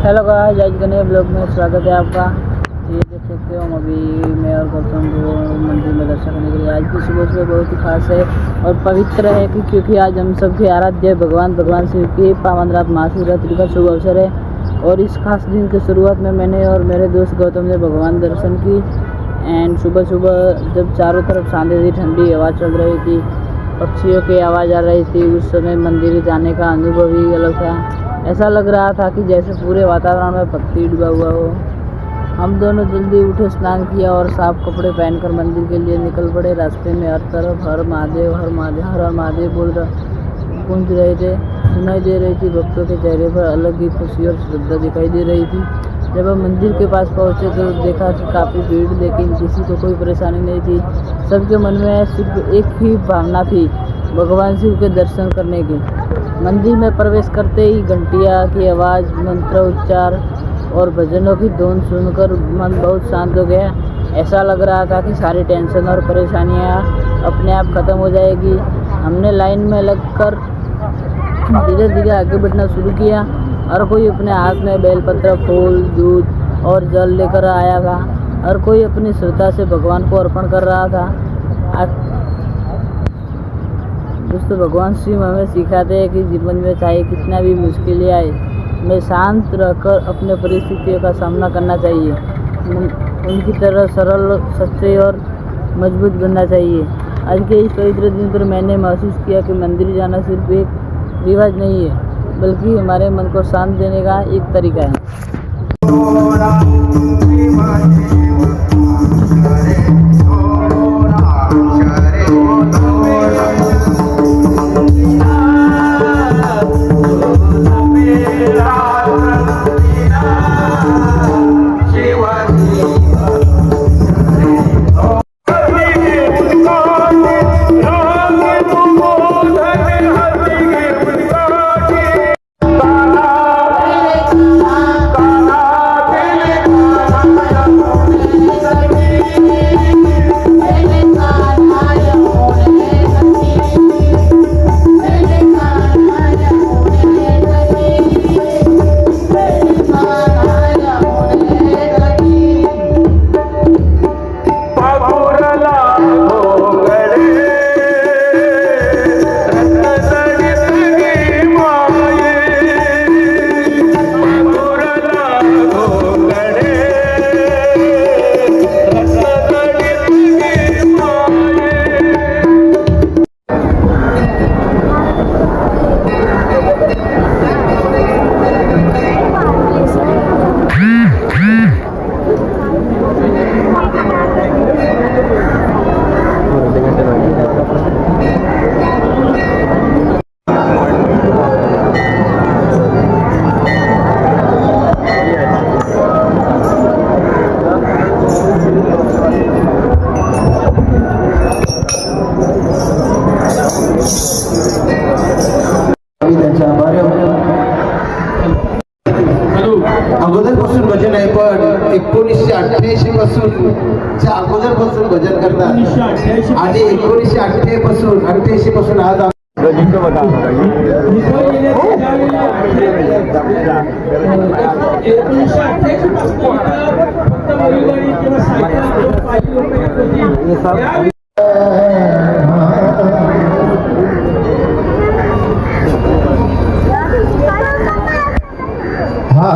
Hello guys, आज के नए blog में स्वागत है आपका। ये देख सकते हो हम अभी मैं और गौतम को मंदिर में दर्शन करने के लिए। आज की सुबह सुबह बहुत ही खास है और पवित्र है क्योंकि आज हम सबके आराध्य भगवान शिव की पावन रात महाशिवरात्रि का शुभ अवसर है। और इस खास दिन की शुरुआत में मैंने और मेरे दोस्त गौतम ने भगवान दर्शन की। एंड सुबह सुबह जब चारों तरफ शांति थी, ठंडी हवा चल रही थी, पक्षियों की आवाज़ आ रही थी, उस समय मंदिर जाने का अनुभव ही अलग था। ऐसा लग रहा था कि जैसे पूरे वातावरण में भक्ति डूबा हुआ हो। हम दोनों जल्दी उठे, स्नान किया और साफ कपड़े पहनकर मंदिर के लिए निकल पड़े। रास्ते में हर तरफ हर महादेव हर महादेव हर महादेव गूंज रहे थे, सुनाई दे रही थी। भक्तों के चेहरे पर अलग ही खुशी और श्रद्धा दिखाई दे रही थी। जब हम मंदिर के पास पहुंचे तो देखा कि काफ़ी भीड़, लेकिन किसी को कोई परेशानी नहीं थी। सबके मन में सिर्फ एक ही भावना थी, भगवान शिव के दर्शन करने की। मंदिर में प्रवेश करते ही घंटियाँ की आवाज़, मंत्र उच्चार और भजनों की धुन सुनकर मन बहुत शांत हो गया। ऐसा लग रहा था कि सारी टेंशन और परेशानियाँ अपने आप खत्म हो जाएगी। हमने लाइन में लगकर धीरे धीरे आगे बढ़ना शुरू किया। हर कोई अपने हाथ में बेलपत्र, फूल, दूध और जल लेकर आया था। हर कोई अपनी श्रद्धा से भगवान को अर्पण कर रहा था। दोस्तों, भगवान शिव हमें सिखाते हैं कि जीवन में चाहे कितना भी मुश्किलें आए, हमें शांत रहकर अपने परिस्थितियों का सामना करना चाहिए। उनकी तरह सरल, सच्चे और मजबूत बनना चाहिए। आज के इस पवित्र दिन पर मैंने महसूस किया कि मंदिर जाना सिर्फ एक रिवाज नहीं है, बल्कि हमारे मन को शांत देने का एक तरीका है। अगोदरपासून भजन आहे, पण 1988 पासून अगोदरपासून भजन करतात आणि 1988 पासून आज हा